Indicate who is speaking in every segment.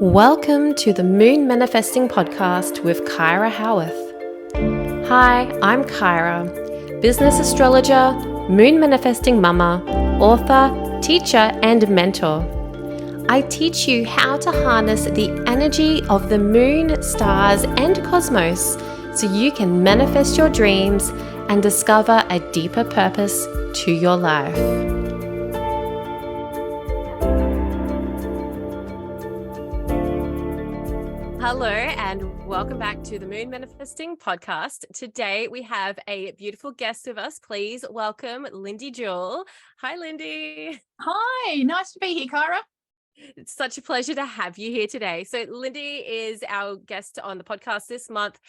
Speaker 1: Welcome to the Moon Manifesting Podcast with Kyra Howearth. Hi, I'm Kyra, business astrologer, moon manifesting mama, author, teacher, and mentor. I teach you how to harness the energy of the moon, stars, and cosmos so you can manifest your dreams and discover a deeper purpose to your life. Hello and welcome back to the Moon Manifesting Podcast. Today we have a beautiful guest with us. Please welcome Lyndy Jewell. Hi, Lyndy.
Speaker 2: Hi, nice to be here, Kyra.
Speaker 1: It's such a pleasure to have you here today. So Lyndy is our guest on the podcast this month,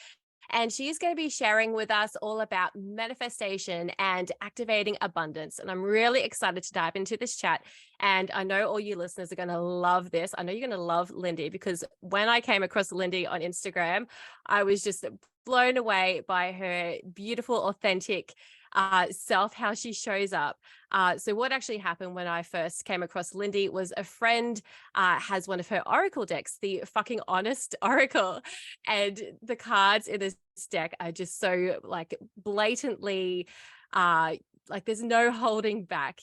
Speaker 1: and she's going to be sharing with us all about manifestation and activating abundance. And I'm really excited to dive into this chat. And I know all you listeners are going to love this. I know you're going to love Lyndy, because when I came across Lyndy on Instagram, I was just blown away by her beautiful, authentic self, how she shows up. So what actually happened when I first came across Lyndy was a friend has one of her oracle decks, the Fucking Honest Oracle, and the cards in this deck are just so like blatantly like there's no holding back.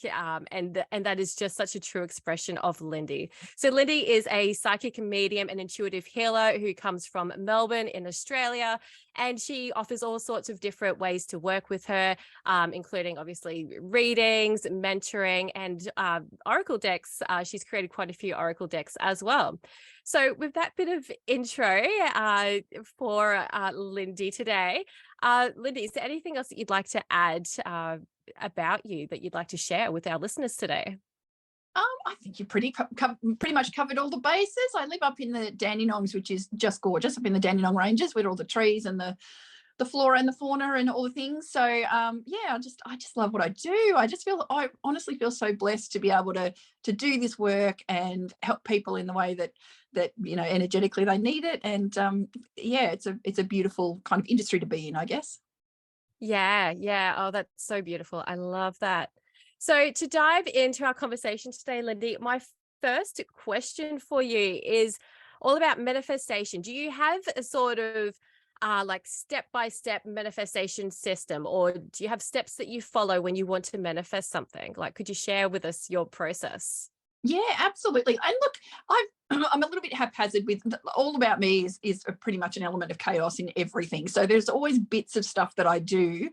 Speaker 1: And that is just such a true expression of Lyndy. So Lyndy is a psychic medium and intuitive healer who comes from Melbourne in Australia. And she offers all sorts of different ways to work with her, including obviously readings, mentoring, and oracle decks. She's created quite a few oracle decks as well. So with that bit of intro for Lyndy today, Lyndy, is there anything else that you'd like to add about you that you'd like to share with our listeners today?
Speaker 2: I think you pretty much covered all the bases. I live up in the Dandenongs, which is just gorgeous, up in the Dandenong Ranges with all the trees and the flora and the fauna and all the things. So I just love what I do. I honestly feel so blessed to be able to do this work and help people in the way that energetically they need it. And it's a beautiful kind of industry to be in, I guess.
Speaker 1: Yeah. Oh, that's so beautiful. I love that. So to dive into our conversation today, Lyndy, my first question for you is all about manifestation. Do you have a sort of like step-by-step manifestation system, or do you have steps that you follow when you want to manifest something? Like, could you share with us your process?
Speaker 2: Yeah, absolutely. And look, I'm a little bit haphazard with all about me is pretty much an element of chaos in everything. So there's always bits of stuff that I do,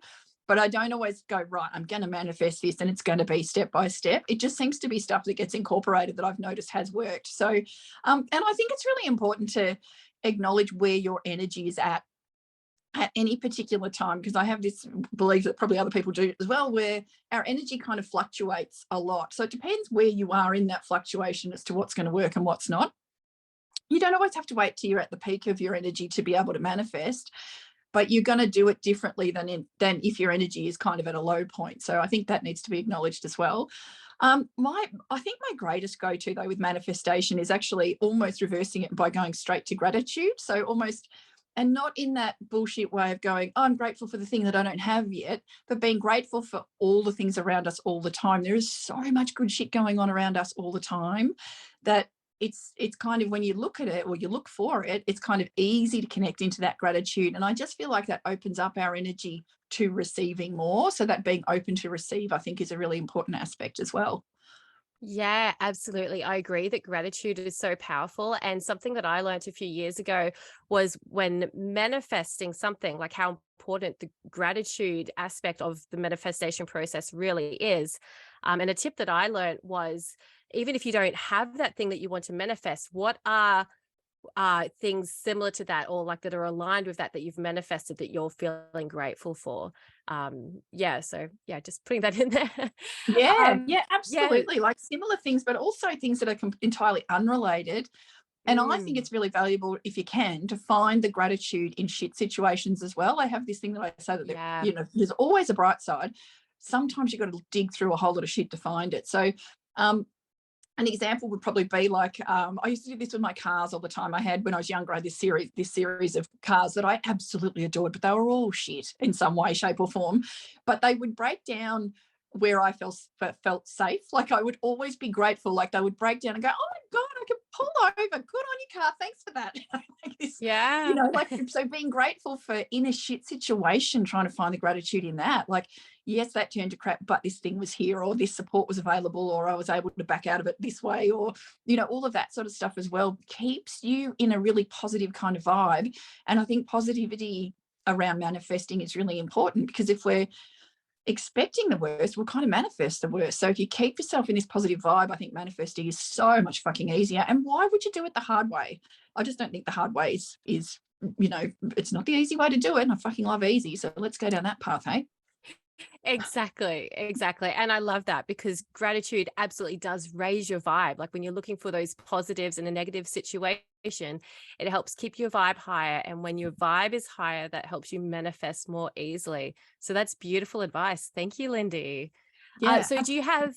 Speaker 2: but I don't always go, right, I'm going to manifest this and it's going to be step by step. It just seems to be stuff that gets incorporated that I've noticed has worked. So, and I think it's really important to acknowledge where your energy is at any particular time, because I have this belief that probably other people do as well, where our energy kind of fluctuates a lot. So it depends where you are in that fluctuation as to what's going to work and what's not. You don't always have to wait till you're at the peak of your energy to be able to manifest, but you're going to do it differently than if your energy is kind of at a low point. So I think that needs to be acknowledged as well. I think my greatest go-to though with manifestation is actually almost reversing it by going straight to gratitude. So almost, and not in that bullshit way of going, oh, I'm grateful for the thing that I don't have yet, but being grateful for all the things around us all the time. There is so much good shit going on around us all the time that it's kind of, when you look at it or you look for it, it's kind of easy to connect into that gratitude. And I just feel like that opens up our energy to receiving more. So that being open to receive, I think, is a really important aspect as well.
Speaker 1: Yeah, absolutely. I agree that gratitude is so powerful. And something that I learned a few years ago was when manifesting something, like how important the gratitude aspect of the manifestation process really is. And a tip that I learned was, even if you don't have that thing that you want to manifest, what are things similar to that, or like that are aligned with that you've manifested, that you're feeling grateful for? Just putting that in there.
Speaker 2: Yeah,
Speaker 1: um
Speaker 2: yeah,
Speaker 1: yeah.
Speaker 2: absolutely. Like similar things, but also things that are entirely unrelated. And I think
Speaker 1: Mm.
Speaker 2: it's really valuable, if you can, to find the gratitude in shit situations as well. I have this thing that I say that
Speaker 1: Yeah.
Speaker 2: there's always a bright side. Sometimes you've got to dig through a whole lot of shit to find it. So an example would probably be like, I used to do this with my cars all the time. I had, when I was younger, I had this series of cars that I absolutely adored, but they were all shit in some way, shape or form. But they would break down where I felt safe. Like I would always be grateful. Like they would break down and go, "Oh my God, I can pull over. Good on you, car. Thanks for that." Like this,
Speaker 1: Yeah.
Speaker 2: like so being grateful for in a shit situation, trying to find the gratitude in that. Like, yes, that turned to crap, but this thing was here, or this support was available, or I was able to back out of it this way, or all of that sort of stuff as well keeps you in a really positive kind of vibe. And I think positivity around manifesting is really important, because if we're expecting the worst will kind of manifest the worst. So if you keep yourself in this positive vibe, I think manifesting is so much fucking easier. And why would you do it the hard way? I just don't think the hard way is it's not the easy way to do it. And I fucking love easy. So let's go down that path, hey?
Speaker 1: Exactly. And I love that, because gratitude absolutely does raise your vibe. Like when you're looking for those positives in a negative situation, it helps keep your vibe higher. And when your vibe is higher, that helps you manifest more easily. So that's beautiful advice. Thank you, Lyndy.
Speaker 2: Yeah.
Speaker 1: So do you have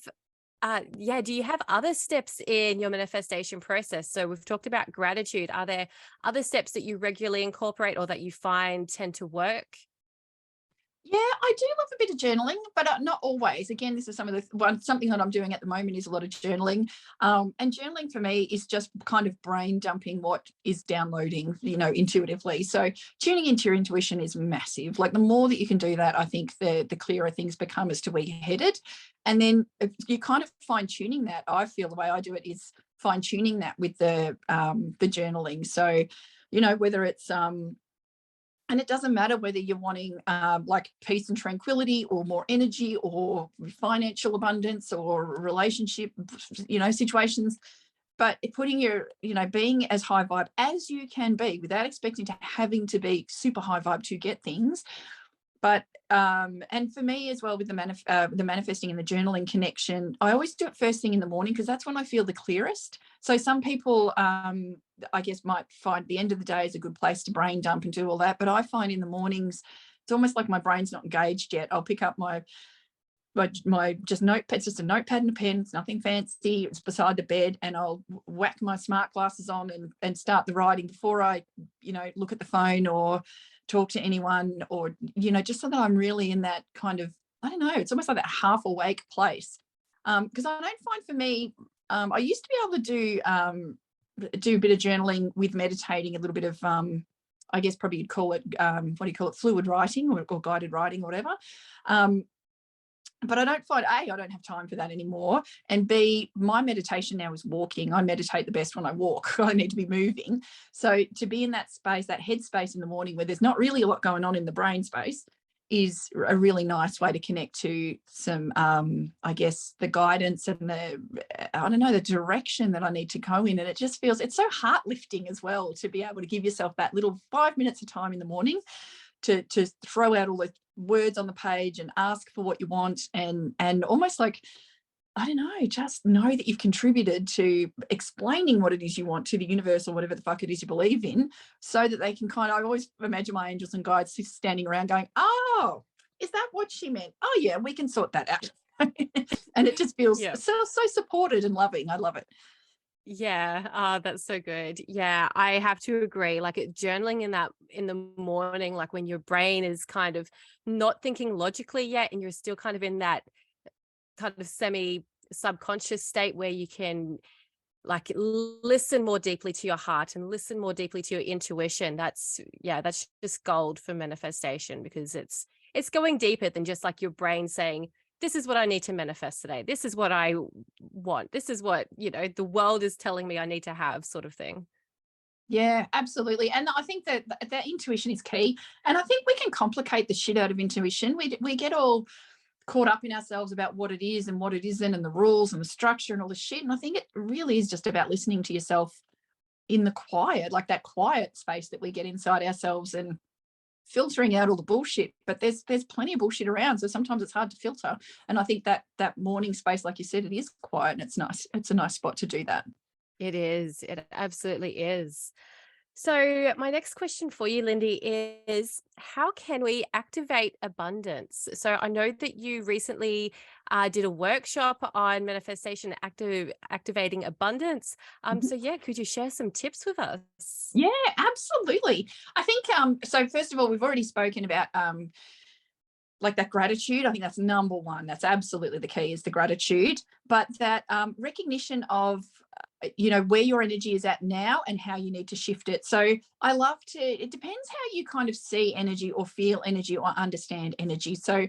Speaker 1: other steps in your manifestation process? So we've talked about gratitude. Are there other steps that you regularly incorporate or that you find tend to work?
Speaker 2: Yeah, I do love a bit of journaling, but not always. Again, this is something that I'm doing at the moment is a lot of journaling. And journaling for me is just kind of brain dumping what is downloading, intuitively. So tuning into your intuition is massive. Like the more that you can do that, I think the clearer things become as to where you're headed. And then if you kind of fine tuning that. I feel the way I do it is fine tuning that with the journaling. So, whether it's and it doesn't matter whether you're wanting like peace and tranquility, or more energy, or financial abundance, or relationship, situations. But putting your, being as high vibe as you can be without expecting to having to be super high vibe to get things. But and for me as well with the manifesting and the journaling connection, I always do it first thing in the morning, because that's when I feel the clearest. So some people I guess might find the end of the day is a good place to brain dump and do all that, but I find in the mornings it's almost like my brain's not engaged yet. I'll pick up my just notepad. It's just a notepad and a pen. It's nothing fancy. It's beside the bed, and I'll whack my smart glasses on and start the writing before I look at the phone or talk to anyone, or just so that I'm really in that kind of, I don't know, it's almost like that half awake place. Because I don't find, for me, I used to be able to do a bit of journaling with meditating, a little bit of I guess probably you'd call it fluid writing, or guided writing, or whatever. But I don't find, A, I don't have time for that anymore. And B, my meditation now is walking. I meditate the best when I walk. I need to be moving. So to be in that space, that head space in the morning where there's not really a lot going on in the brain space, is a really nice way to connect to some, I guess, the guidance and the direction that I need to go in. And it just feels, it's so heart lifting as well to be able to give yourself that little 5 minutes of time in the morning to throw out all the words on the page and ask for what you want, and almost like, I don't know, just know that you've contributed to explaining what it is you want to the universe, or whatever the fuck it is you believe in, so that they can I always imagine my angels and guides standing around going, oh, is that what she meant? Oh yeah, we can sort that out. And it just feels so supported and loving. I love it.
Speaker 1: Yeah, that's so good. Yeah, I have to agree. Like journaling in the morning, like when your brain is kind of not thinking logically yet, and you're still kind of in that kind of semi subconscious state where you can like listen more deeply to your heart and listen more deeply to your intuition. That's just gold for manifestation, because it's going deeper than just like your brain saying, this is what I need to manifest today. This is what I want. This is what, the world is telling me I need to have, sort of thing.
Speaker 2: Yeah, absolutely. And I think that intuition is key. And I think we can complicate the shit out of intuition. We get all caught up in ourselves about what it is and what it isn't, and the rules and the structure and all the shit. And I think it really is just about listening to yourself in the quiet, like that quiet space that we get inside ourselves, and filtering out all the bullshit. But there's plenty of bullshit around, so sometimes it's hard to filter. And I think that morning space, like you said, it is quiet, and it's nice. It's a nice spot to do that.
Speaker 1: It is. It absolutely is. So my next question for you, Lyndy, is how can we activate abundance? So I know that you recently did a workshop on manifestation, activating abundance. So yeah, could you share some tips with us?
Speaker 2: Yeah, absolutely. I think so first of all, we've already spoken about like that gratitude. I think that's number one. That's absolutely the key, is the gratitude. But that recognition of, where your energy is at now and how you need to shift it. So I love to, it depends how you kind of see energy or feel energy or understand energy. So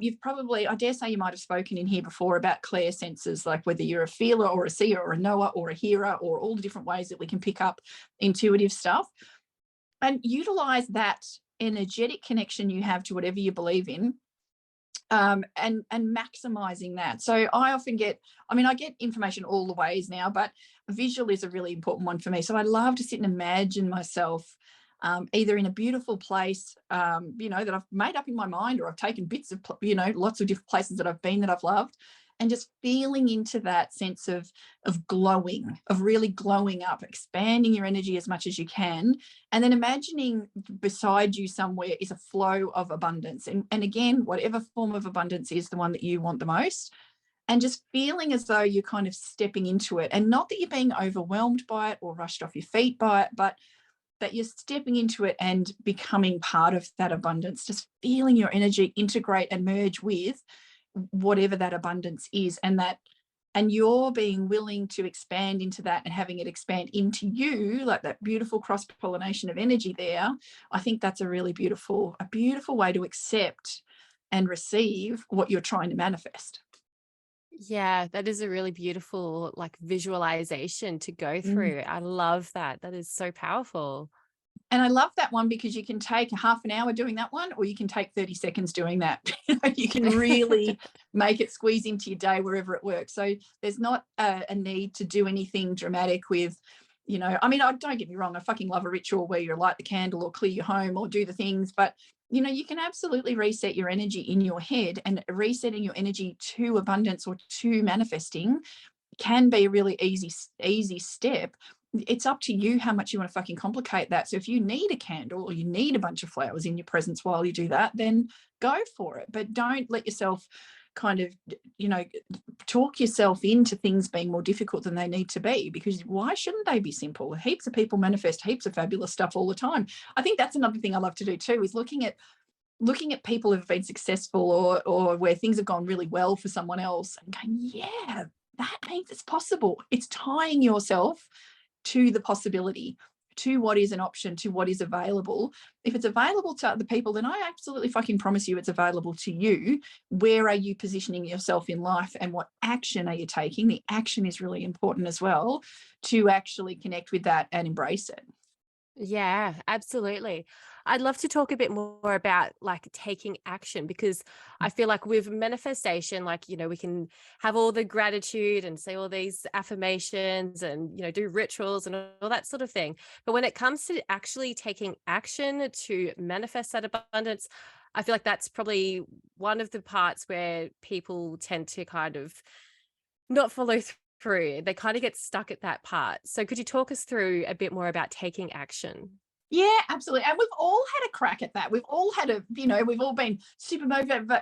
Speaker 2: you've probably, I dare say you might have spoken in here before about clair senses, like whether you're a feeler or a seer or a knower or a hearer, or all the different ways that we can pick up intuitive stuff, and utilize that energetic connection you have to whatever you believe in, and maximizing that. So I often get, I get information all the ways now, but visual is a really important one for me. So I love to sit and imagine myself either in a beautiful place, that I've made up in my mind, or I've taken bits of, lots of different places that I've been that I've loved, and just feeling into that sense of glowing, of really glowing up, expanding your energy as much as you can. And then imagining beside you somewhere is a flow of abundance. And again, whatever form of abundance is the one that you want the most. And just feeling as though you're kind of stepping into it. And not that you're being overwhelmed by it or rushed off your feet by it, but that you're stepping into it and becoming part of that abundance, just feeling your energy integrate and merge with whatever that abundance is, and you're being willing to expand into that and having it expand into you, like that beautiful cross-pollination of energy there. I think that's a really beautiful way to accept and receive what you're trying to manifest.
Speaker 1: Yeah, that is a really beautiful like visualization to go through. I love that. That is so powerful.
Speaker 2: And I love that one because you can take a half an hour doing that one, or you can take 30 seconds doing that. You can really make it squeeze into your day wherever it works. So there's not a need to do anything dramatic with, don't get me wrong, I fucking love a ritual where you light the candle or clear your home or do the things, but you can absolutely reset your energy in your head, and resetting your energy to abundance or to manifesting can be a really easy step. It's up to you how much you want to fucking complicate that. So if you need a candle or you need a bunch of flowers in your presence while you do that, then go for it. But don't let yourself kind of, talk yourself into things being more difficult than they need to be, because why shouldn't they be simple? Heaps of people manifest heaps of fabulous stuff all the time. I think that's another thing I love to do too, is looking at people who've been successful or where things have gone really well for someone else and going, yeah, that means it's possible. It's tying yourself to the possibility, to what is an option, to what is available. If it's available to other people, then I absolutely fucking promise you it's available to you. Where are you positioning yourself in life, and what action are you taking? The action is really important as well, to actually connect with that and embrace it.
Speaker 1: Yeah, absolutely. I'd love to talk a bit more about like taking action, because I feel like with manifestation, like, we can have all the gratitude and say all these affirmations and, do rituals and all that sort of thing. But when it comes to actually taking action to manifest that abundance, I feel like that's probably one of the parts where people tend to kind of not follow through. They kind of get stuck at that part. So could you talk us through a bit more about taking action?
Speaker 2: Yeah, absolutely. And we've all had a crack at that. We've all had we've all been super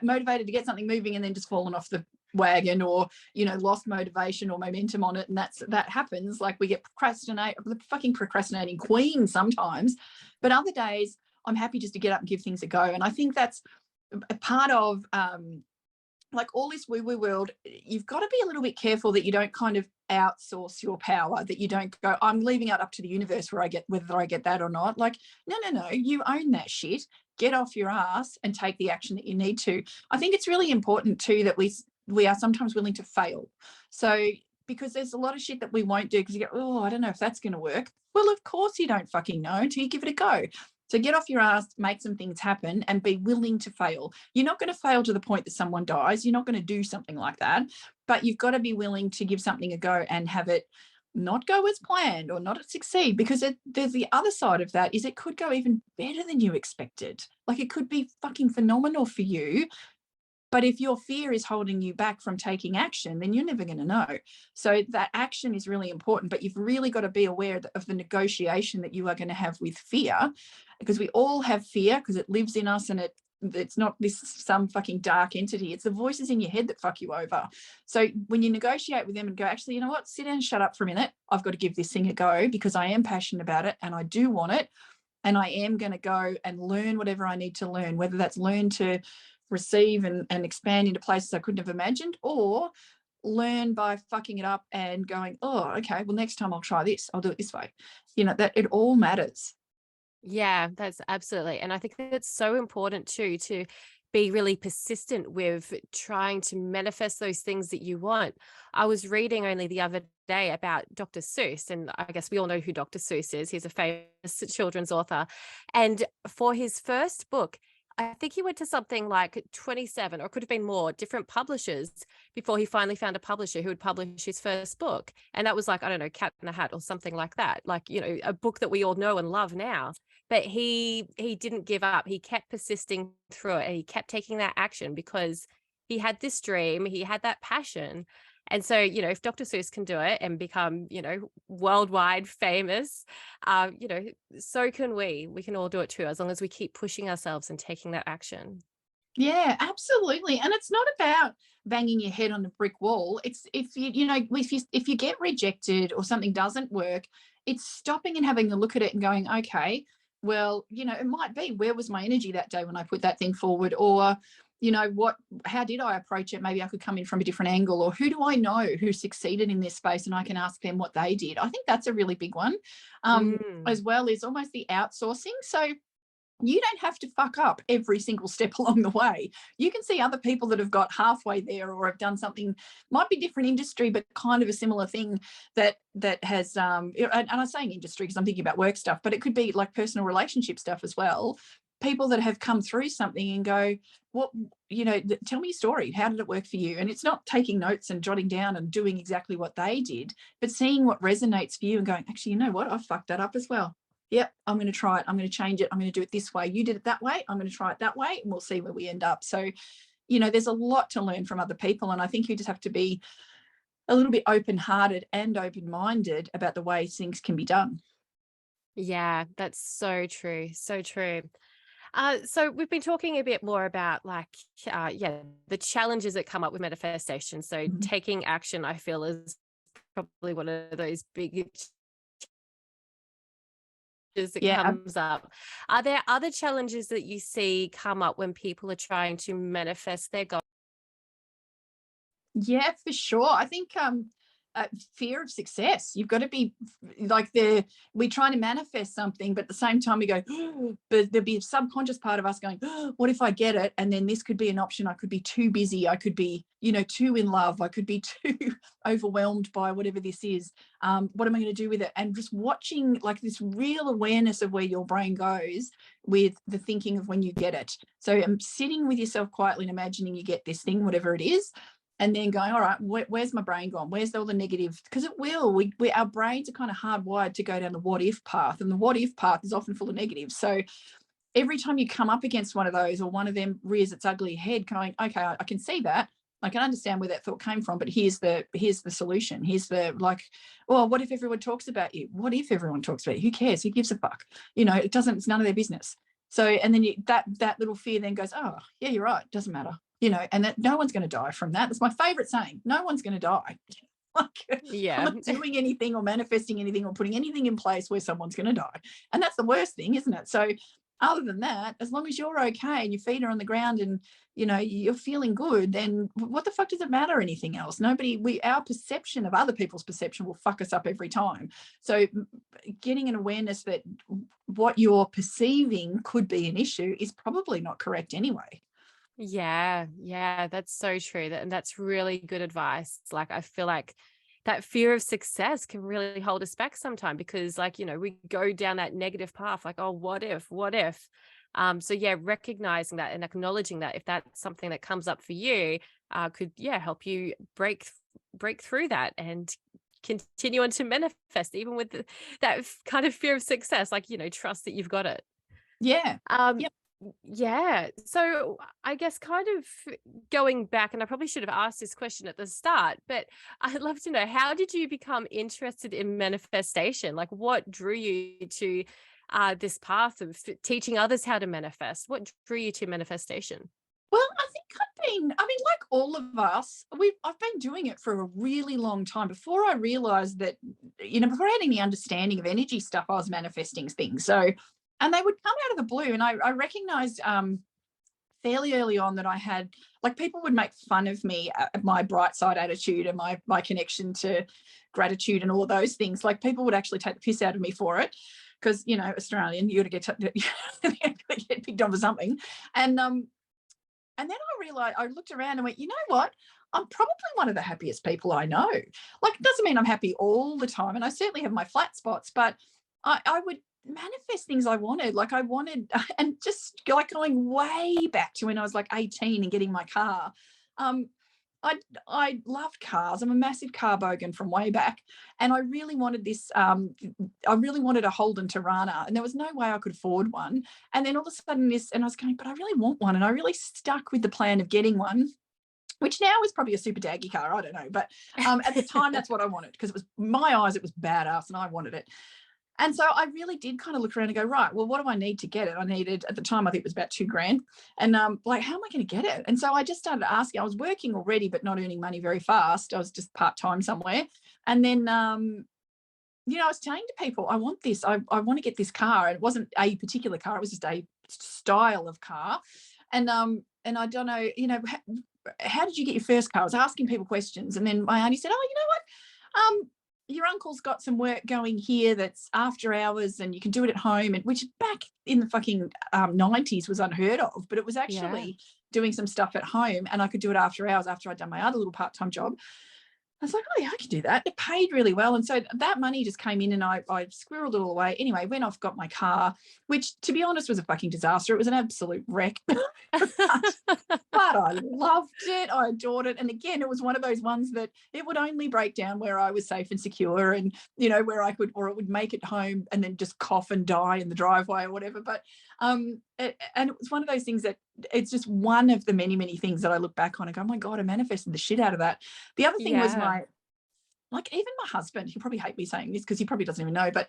Speaker 2: motivated to get something moving and then just fallen off the wagon, or, lost motivation or momentum on it. And that happens. Like, we get the fucking procrastinating queen sometimes, but other days I'm happy just to get up and give things a go. And I think that's a part of, like all this woo-woo world. You've got to be a little bit careful that you don't kind of outsource your power, that you don't go, I'm leaving it up to the universe whether I get that or not. Like, no, you own that shit. Get off your ass and take the action that you need to. I think it's really important too that we are sometimes willing to fail. So, because there's a lot of shit that we won't do because you go, oh, I don't know if that's going to work. Well, of course you don't fucking know until you give it a go. So get off your ass, make some things happen, and be willing to fail. You're not going to fail to the point that someone dies. You're not going to do something like that, but you've got to be willing to give something a go and have it not go as planned or not succeed, because there's the other side of that, is it could go even better than you expected. Like, it could be fucking phenomenal for you. But if your fear is holding you back from taking action, then you're never going to know. So that action is really important, but you've really got to be aware of the negotiation that you are going to have with fear, because we all have fear because it lives in us, and it's not some fucking dark entity. It's the voices in your head that fuck you over. So when you negotiate with them and go, actually, you know what, sit down and shut up for a minute. I've got to give this thing a go because I am passionate about it and I do want it. And I am going to go and learn whatever I need to learn, whether that's learn to receive and expand into places I couldn't have imagined, or learn by fucking it up and going, oh, okay, well, next time I'll try this. I'll do it this way. That it all matters.
Speaker 1: Yeah, that's absolutely. And I think that's so important too, to be really persistent with trying to manifest those things that you want. I was reading only the other day about Dr. Seuss, and I guess we all know who Dr. Seuss is. He's a famous children's author. And for his first book, I think he went to something like 27, or it could have been more, different publishers before he finally found a publisher who would publish his first book. And that was like, I don't know, Cat in the Hat or something like that. Like, a book that we all know and love now. But he didn't give up. He kept persisting through it, and he kept taking that action because he had this dream, he had that passion. And so, if Dr. Seuss can do it and become, worldwide famous, so can we. We can all do it too, as long as we keep pushing ourselves and taking that action.
Speaker 2: Yeah, absolutely. And it's not about banging your head on a brick wall. It's if you get rejected or something doesn't work, it's stopping and having a look at it and going, okay, well, it might be, where was my energy that day when I put that thing forward? Or, how did I approach it? Maybe I could come in from a different angle. Or who do I know who succeeded in this space, and I can ask them what they did. I think that's a really big one. As well, is almost the outsourcing. So you don't have to fuck up every single step along the way. You can see other people that have got halfway there or have done something, might be different industry, but kind of a similar thing that has, and I'm saying industry because I'm thinking about work stuff, but it could be like personal relationship stuff as well. People that have come through something and go, what, tell me your story. How did it work for you? And it's not taking notes and jotting down and doing exactly what they did, but seeing what resonates for you and going, actually, you know what? I fucked that up as well. Yep, I'm going to try it. I'm going to change it. I'm going to do it this way. You did it that way. I'm going to try it that way, and we'll see where we end up. So, there's a lot to learn from other people. And I think you just have to be a little bit open-hearted and open-minded about the way things can be done.
Speaker 1: Yeah, that's so true. So true. So we've been talking a bit more about the challenges that come up with manifestation. So taking action, I feel, is probably one of those big that comes up. Are there other challenges that you see come up when people are trying to manifest their goals?
Speaker 2: Yeah, for sure. I think fear of success. You've got to be like we try to manifest something, but at the same time we go, but there'll be a subconscious part of us going, what if I get it? And then this could be an option. I could be too busy. I could be, too in love. I could be too overwhelmed by whatever this is. What am I going to do with it? And just watching like this real awareness of where your brain goes with the thinking of when you get it. So I'm sitting with yourself quietly and imagining you get this thing, whatever it is. And then going, all right, where's my brain gone? Where's all the negative? Because it will. Our brains are kind of hardwired to go down the what if path, and the what if path is often full of negatives. So every time you come up against one of those, or one of them rears its ugly head, going, okay, I can see that. I can understand where that thought came from, but here's the solution. Here's the what if everyone talks about you? What if everyone talks about you? Who cares? Who gives a fuck? It doesn't. It's none of their business. So, and then that little fear then goes, oh yeah, you're right. It doesn't matter. And that no one's going to die from that. That's my favorite saying. No one's going to die.
Speaker 1: Yeah.
Speaker 2: I'm not doing anything or manifesting anything or putting anything in place where someone's going to die. And that's the worst thing, isn't it? So other than that, as long as you're okay and your feet are on the ground and, you're feeling good, then what the fuck does it matter anything else? Our perception of other people's perception will fuck us up every time. So getting an awareness that what you're perceiving could be an issue is probably not correct anyway.
Speaker 1: Yeah, that's so true. And that's really good advice. Like, I feel like that fear of success can really hold us back sometimes because, we go down that negative path, like, oh, what if? So yeah, recognizing that and acknowledging that if that's something that comes up for you, could help you break through that and continue on to manifest, even with that kind of fear of success. Like, trust that you've got it.
Speaker 2: Yeah.
Speaker 1: Yep. Yeah. So I guess kind of going back, and I probably should have asked this question at the start, but I'd love to know, how did you become interested in manifestation? Like, what drew you to this path of teaching others how to manifest? What drew you to manifestation?
Speaker 2: Well, I think like all of us, I've been doing it for a really long time. Before I realized that, before I had any understanding of energy stuff, I was manifesting things. So, and they would come out of the blue. And I recognized fairly early on that I had, like, people would make fun of me at my bright side attitude and my connection to gratitude and all of those things. Like, people would actually take the piss out of me for it because, you know, Australian, you got to get picked on for something. And then I realized, I looked around and went, you know what? I'm probably one of the happiest people I know. Like, it doesn't mean I'm happy all the time, and I certainly have my flat spots, but I would manifest things I wanted. Like, I wanted, and just like going way back to when I was like 18 and getting my car. I loved cars. I'm a massive car bogan from way back, and I really wanted this. I really wanted a Holden Tirana, and there was no way I could afford one. And then all of a sudden, and I was going, but I really want one, and I really stuck with the plan of getting one, which now is probably a super daggy car. I don't know, but at the time, that's what I wanted, because it was, my eyes, it was badass, and I wanted it. And so I really did kind of look around and go, right, well, what do I need to get it? I needed, at the time, I think it was about $2,000. And like, how am I going to get it? And so I just started asking. I was working already, but not earning money very fast. I was just part-time somewhere. And then, you know, I was saying to people, I want this. I want to get this car. And it wasn't a particular car. It was just a style of car. And I don't know, you know, how did you get your first car? I was asking people questions. And then my auntie said, oh, you know what? Your uncle's got some work going here that's after hours and you can do it at home, and which back in the fucking 90s was unheard of, but it was actually doing some stuff at home, and I could do it after hours after I'd done my other little part-time job. I was like, oh yeah, I can do that. It paid really well. And so that money just came in, and I squirreled it all away. Anyway, went off, got my car, which, to be honest, was a fucking disaster. It was an absolute wreck. But I loved it. I adored it. And again, it was one of those ones that it would only break down where I was safe and secure, and, you know, where I could, or it would make it home and then just cough and die in the driveway or whatever. But and it was one of those things that it's just one of the many, many things that I look back on and go, oh my God, I manifested the shit out of that. The other thing was like, even my husband, he'll probably hate me saying this because he probably doesn't even know, but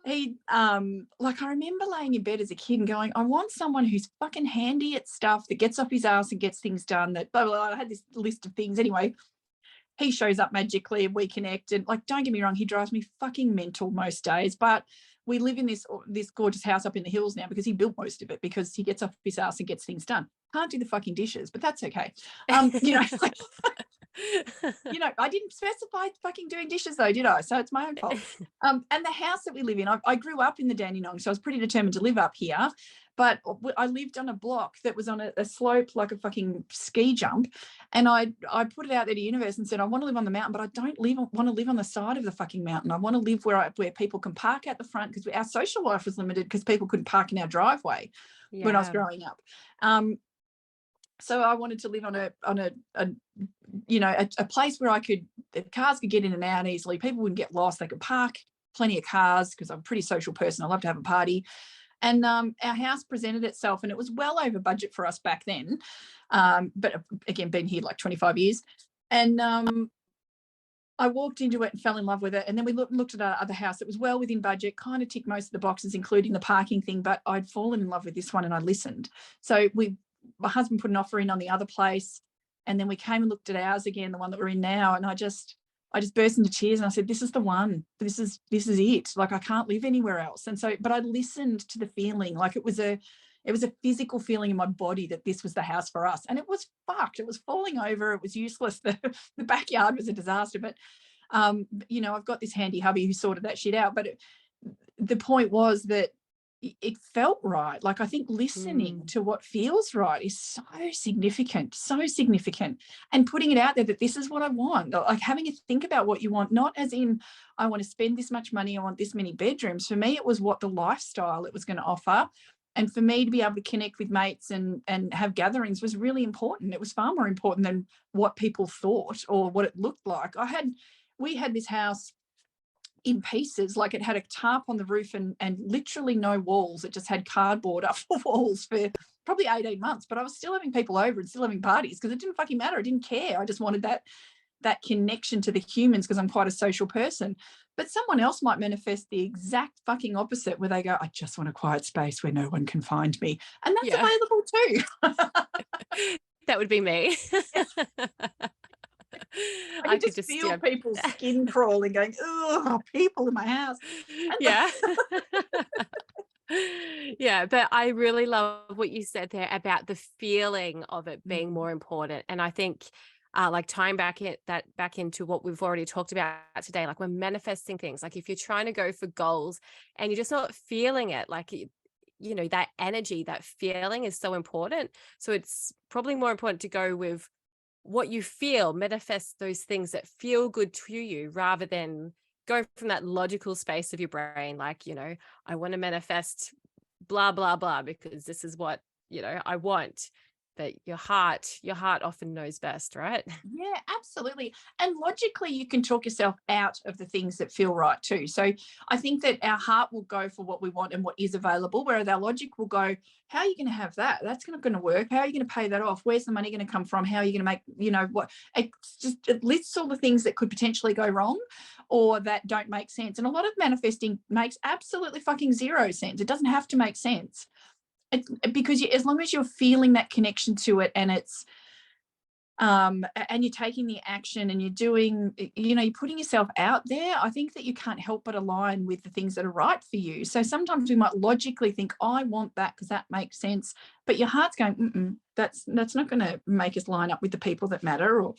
Speaker 2: he like, I remember laying in bed as a kid and going, I want someone who's fucking handy at stuff, that gets off his ass and gets things done, that blah, blah, blah. I had this list of things. Anyway, he shows up magically and we connect, and, like, don't get me wrong, he drives me fucking mental most days, but we live in this gorgeous house up in the hills now because he built most of it, because he gets off his ass and gets things done. Can't do the fucking dishes, but that's okay. You know, like, you know, I didn't specify fucking doing dishes though, did I? So it's my own fault. And the house that we live in, I grew up in the Dandenong, so I was pretty determined to live up here. But I lived on a block that was on a slope like a fucking ski jump. And I put it out there to the universe and said, I want to live on the mountain, but I don't want to live on the side of the fucking mountain. I want to live where people can park out the front, because our social life was limited because people couldn't park in our driveway when I was growing up. So I wanted to live on a you know, a place where the cars could get in and out easily. People wouldn't get lost. They could park plenty of cars, because I'm a pretty social person. I love to have a party. And our house presented itself, and it was well over budget for us back then. But again, been here like 25 years. And I walked into it and fell in love with it. And then we looked at our other house that was well within budget, kind of ticked most of the boxes, including the parking thing. But I'd fallen in love with this one, and I listened. So my husband put an offer in on the other place, and then we came and looked at ours again, the one that we're in now. And I just burst into tears, and I said, this is the one. This is it. Like, I can't live anywhere else. And so, but I listened to the feeling. Like, it was a physical feeling in my body that this was the house for us. And it was fucked. It was falling over. It was useless. The backyard was a disaster. But, you know, I've got this handy hubby who sorted that shit out. But the point was that it felt right. Like, I think listening to what feels right is so significant, and putting it out there that this is what I want, like having a think about what you want, not as in, I want to spend this much money, I want this many bedrooms. For me, it was what the lifestyle it was going to offer. And for me to be able to connect with mates and have gatherings was really important. It was far more important than what people thought or what it looked like. We had this house in pieces. Like, it had a tarp on the roof and literally no walls. It just had cardboard up the walls for probably 18 months, but I was still having people over and still having parties, because it didn't fucking matter. I didn't care. I just wanted that connection to the humans, because I'm quite a social person. But someone else might manifest the exact fucking opposite, where they go, I just want a quiet space where no one can find me. And that's available too.
Speaker 1: That would be me.
Speaker 2: I could just feel people's skin crawling, going, oh, people in my house.
Speaker 1: Yeah. Yeah, but I really love what you said there about the feeling of it being
Speaker 2: Mm.
Speaker 1: more important. And I think like tying back into what we've already talked about today, like we're manifesting things. Like if you're trying to go for goals and you're just not feeling it, like you know, that energy, that feeling is so important. So it's probably more important to go with what you feel, manifest those things that feel good to you rather than go from that logical space of your brain. Like, you know, I want to manifest blah, blah, blah, because this is what, you know, I want. But your heart often knows best, right?
Speaker 2: Yeah, absolutely. And logically, you can talk yourself out of the things that feel right too. So I think that our heart will go for what we want and what is available, whereas our logic will go, how are you going to have that? That's not going to work. How are you going to pay that off? Where's the money going to come from? How are you going to make, you know, what? It lists all the things that could potentially go wrong or that don't make sense. And a lot of manifesting makes absolutely fucking zero sense. It doesn't have to make sense. Because as long as you're feeling that connection to it and it's, and you're taking the action and you're doing, you know, you're putting yourself out there, I think that you can't help but align with the things that are right for you. So sometimes we might logically think, oh, I want that because that makes sense, but your heart's going, that's not going to make us line up with the people that matter. Or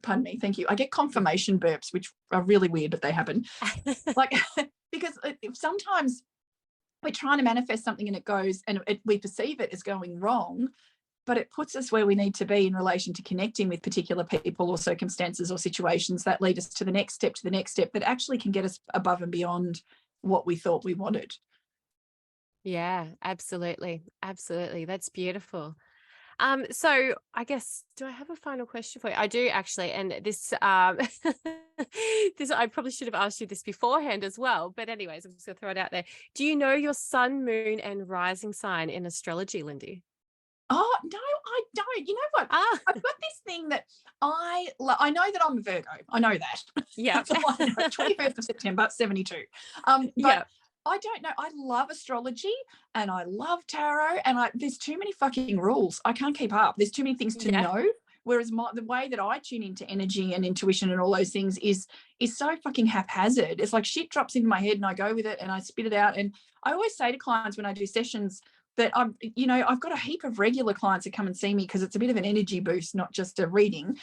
Speaker 2: pardon me, thank you, I get confirmation burps, which are really weird, but they happen. Like because if sometimes we're trying to manifest something and it goes and we perceive it as going wrong, but it puts us where we need to be in relation to connecting with particular people or circumstances or situations that lead us to the next step, that actually can get us above and beyond what we thought we wanted.
Speaker 1: Yeah, absolutely. Absolutely. That's beautiful. So I guess, do I have a final question for you? I do actually, and this this I probably should have asked you this beforehand as well. But anyways, I'm just gonna throw it out there. Do you know your sun, moon, and rising sign in astrology, Lindy?
Speaker 2: Oh, no, I don't. You know what?
Speaker 1: Ah,
Speaker 2: I've got this thing that I know that I'm a Virgo. I know that.
Speaker 1: yeah.
Speaker 2: That's all I know. 21st of September, 72. But
Speaker 1: Yeah.
Speaker 2: I don't know. I love astrology and I love tarot and there's too many fucking rules. I can't keep up. There's too many things to
Speaker 1: Yeah.
Speaker 2: know. Whereas the way that I tune into energy and intuition and all those things is so fucking haphazard. It's like shit drops into my head and I go with it and I spit it out. And I always say to clients when I do sessions that I've got a heap of regular clients that come and see me because it's a bit of an energy boost, not just a reading.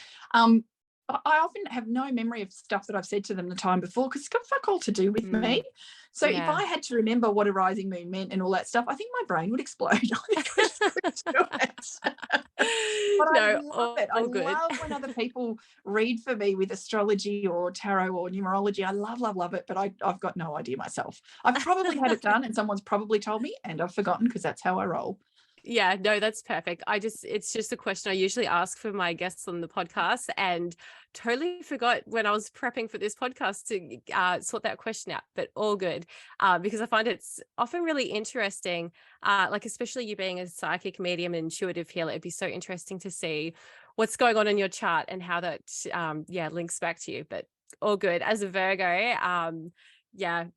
Speaker 2: I often have no memory of stuff that I've said to them the time before because it's got fuck all to do with me. So if
Speaker 1: Yeah.
Speaker 2: I had to remember what a rising moon meant and all that stuff, I think my brain would explode. I think I just couldn't do it. But I
Speaker 1: No,
Speaker 2: love it. I
Speaker 1: all good.
Speaker 2: love when other people read for me with astrology or tarot or numerology. I love it, but I've got no idea myself. I've probably had it done and someone's probably told me and I've forgotten because that's how I roll.
Speaker 1: Yeah, no, that's perfect. It's just a question I usually ask for my guests on the podcast and totally forgot when I was prepping for this podcast to sort that question out, but all good. Because I find it's often really interesting, like especially you being a psychic medium and intuitive healer, it'd be so interesting to see what's going on in your chart and how that, links back to you, but all good. As a Virgo,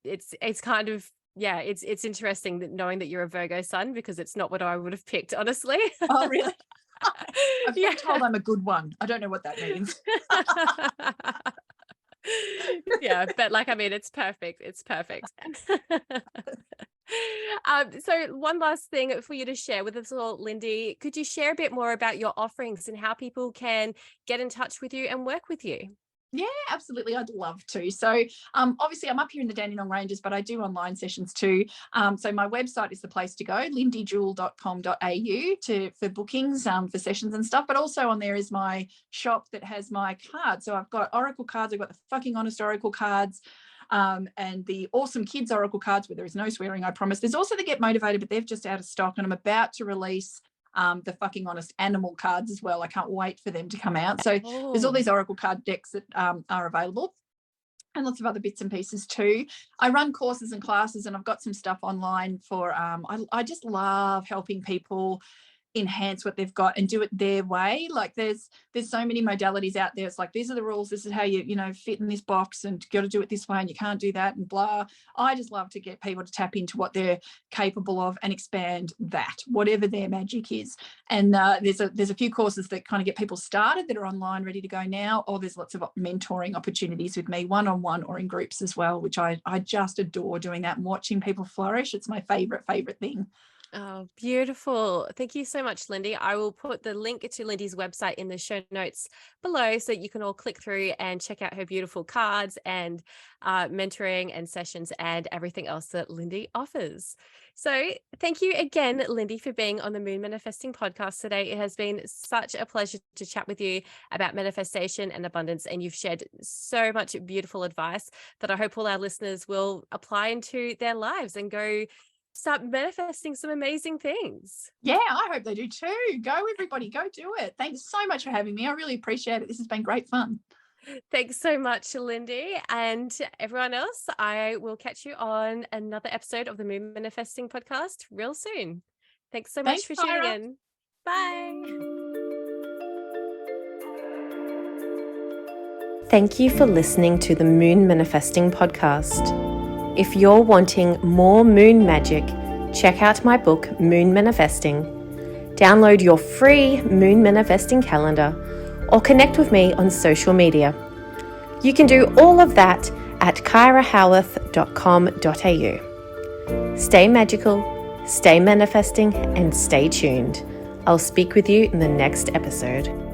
Speaker 1: it's kind of, it's interesting that knowing that you're a Virgo sun because it's not what I would have picked, honestly.
Speaker 2: Oh, really? I've
Speaker 1: Yeah.
Speaker 2: been told I'm a good one. I don't know what that means.
Speaker 1: Yeah, but like I mean, it's perfect. It's perfect. So one last thing for you to share with us all, Lindy. Could you share a bit more about your offerings and how people can get in touch with you and work with you?
Speaker 2: Yeah, absolutely. I'd love to. So obviously I'm up here in the Dandenong Ranges, but I do online sessions too. So my website is the place to go, lyndyjewell.com.au for bookings, for sessions and stuff. But also on there is my shop that has my cards. So I've got Oracle cards. I've got the fucking honest Oracle cards. And the awesome kids Oracle cards where there is no swearing, I promise. There's also the Get Motivated, but they've just out of stock and I'm about to release the fucking honest animal cards as well. I can't wait for them to come out. So there's all
Speaker 1: Oh,
Speaker 2: these Oracle card decks that are available and lots of other bits and pieces too. I run courses and classes and I've got some stuff online for, I just love helping people enhance what they've got and do it their way. Like there's so many modalities out there. It's like, these are the rules, this is how you fit in this box, and you got to do it this way and you can't do that and blah. I just love to get people to tap into what they're capable of and expand that, whatever their magic is. And there's a few courses that kind of get people started that are online ready to go now, or there's lots of mentoring opportunities with me, one-on-one or in groups as well, which I just adore doing that and watching people flourish. It's my favorite thing.
Speaker 1: Oh, beautiful. Thank you so much, Lyndy. I will put the link to Lyndy's website in the show notes below so you can all click through and check out her beautiful cards and mentoring and sessions and everything else that Lyndy offers. So thank you again, Lyndy, for being on the Moon Manifesting podcast today. It has been such a pleasure to chat with you about manifestation and abundance, and you've shared so much beautiful advice that I hope all our listeners will apply into their lives and go start manifesting some amazing things.
Speaker 2: Yeah, I hope they do too. Go, everybody, go do it. Thanks so much for having me. I really appreciate it. This has been great fun.
Speaker 1: Thanks so much, Lyndy. And everyone else, I will catch you on another episode of the Moon Manifesting podcast real soon. Thanks so much for tuning
Speaker 2: Kyra.
Speaker 1: in. Bye. Thank you for listening to the Moon Manifesting podcast. If you're wanting more moon magic, check out my book, Moon Manifesting. Download your free Moon Manifesting calendar or connect with me on social media. You can do all of that at kyrahowearth.com.au. Stay magical, stay manifesting, and stay tuned. I'll speak with you in the next episode.